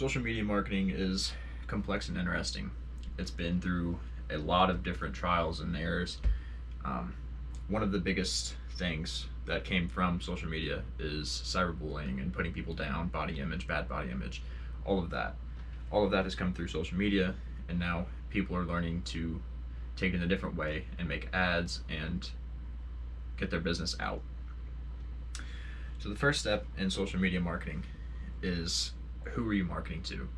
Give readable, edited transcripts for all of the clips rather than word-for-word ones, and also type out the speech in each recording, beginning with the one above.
Social media marketing is complex and interesting. It's been through a lot of different trials and errors. Um, One of the biggest things that came from social media is cyberbullying and putting people down, body image, bad body image, all of that. All of that has come through social media, and now people are learning to take it in a different way and make ads and get their business out. So, the first step in social media marketing is who are you marketing to?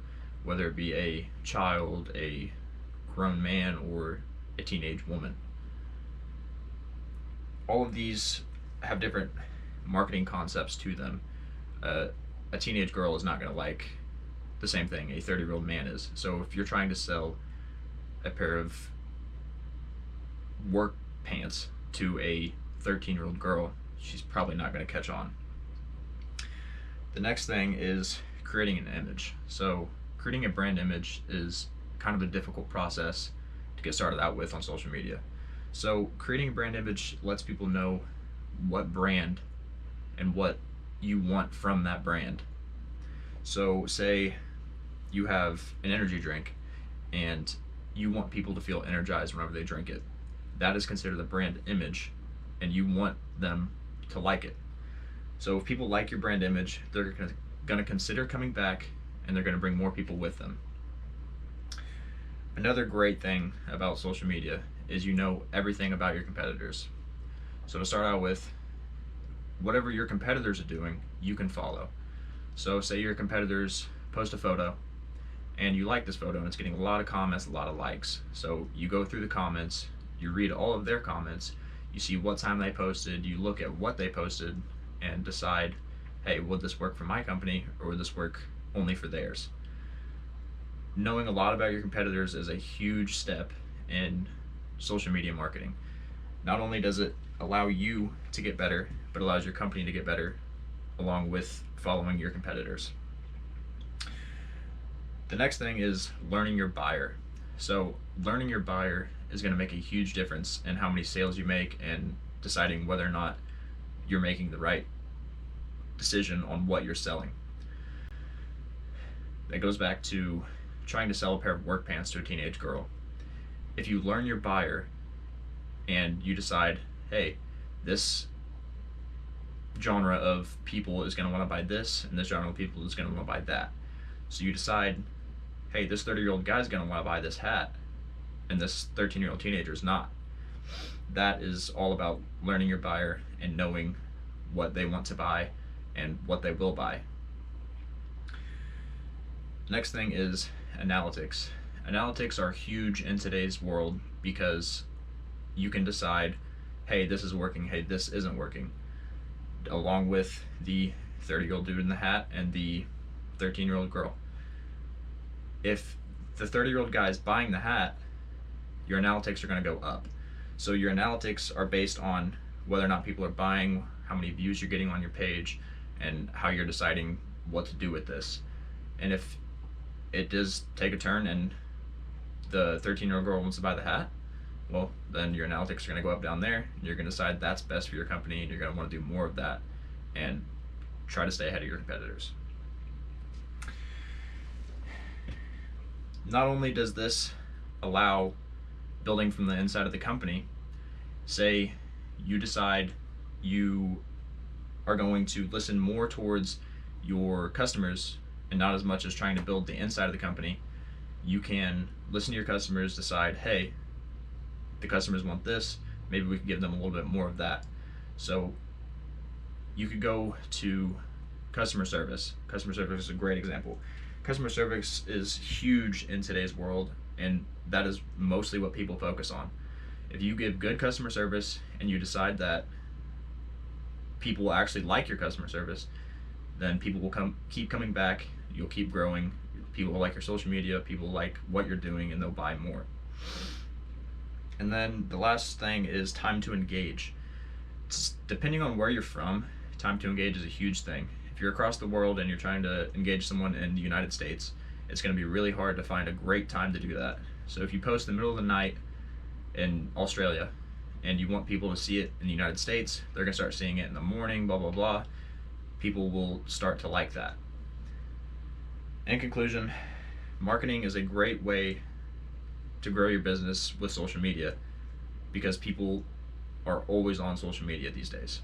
Whether it be a child, a grown man, or a teenage woman. All of these have different marketing concepts to them. Uh, a teenage girl is not going to like the same thing a 30-year-old man is. So if you're trying to sell a pair of work pants to a 13-year-old girl, she's probably not going to catch on. The next thing is creating an image. So creating a brand image is kind of a difficult process to get started out with on social media. So creating a brand image lets people know what brand and what you want from that brand. So say you have an energy drink and you want people to feel energized whenever they drink it. That is considered a brand image, and you want them to like it. So if people like your brand image, they're going to consider coming back, and they're going to bring more people with them. Another great thing about social media is you know everything about your competitors. So to start out with, whatever your competitors are doing, you can follow. So say your competitors post a photo and you like this photo and it's getting a lot of comments, a lot of likes. So you go through the comments, you read all of their comments, you see what time they posted, you look at what they posted and decide, hey, would this work for my company or would this work only for theirs? Knowing a lot about your competitors is a huge step in social media marketing. Not only does it allow you to get better, but allows your company to get better along with following your competitors. The next thing is learning your buyer. So learning your buyer is going to make a huge difference in how many sales you make and deciding whether or not you're making the right decision on what you're selling. That goes back to trying to sell a pair of work pants to a teenage girl. If you learn your buyer and you decide, hey, this genre of people is going to want to buy this and this genre of people is going to want to buy that. So you decide, hey, this 30-year-old guy is going to want to buy this hat and this 13-year-old teenager is not. That is all about learning your buyer and knowing what they want to buy and what they will buy. Next thing is analytics. Analytics are huge in today's world because you can decide, hey, this is working, hey, this isn't working, along with the 30-year-old dude in the hat and the 13-year-old girl. If the 30-year-old guy is buying the hat, your analytics are going to go up. So your analytics are based on whether or not people are buying, how many views you're getting on your page, and how you're deciding what to do with this. And if it does take a turn and the 13-year-old girl wants to buy the hat, well, then your analytics are going to go up down there, and you're going to decide that's best for your company, and you're going to want to do more of that and try to stay ahead of your competitors. Not only does this allow building from the inside of the company, say you decide you are going to listen more towards your customers and not as much as trying to build the inside of the company, you can listen to your customers, decide, hey, the customers want this, maybe we can give them a little bit more of that. So you could go to customer service. Customer service is a great example. Customer service is huge in today's world, and that is mostly what people focus on. If you give good customer service and you decide that people will actually like your customer service, then people will keep coming back, you'll keep growing, people will like your social media, people will like what you're doing, and they'll buy more. And then the last thing is time to engage. Depending on where you're from, time to engage is a huge thing. If you're across the world and you're trying to engage someone in the United States, it's going to be really hard to find a great time to do that. So if you post in the middle of the night in Australia and you want people to see it in the United States, they're going to start seeing it in the morning, blah, blah, blah. People will start to like that. In conclusion, marketing is a great way to grow your business with social media because people are always on social media these days.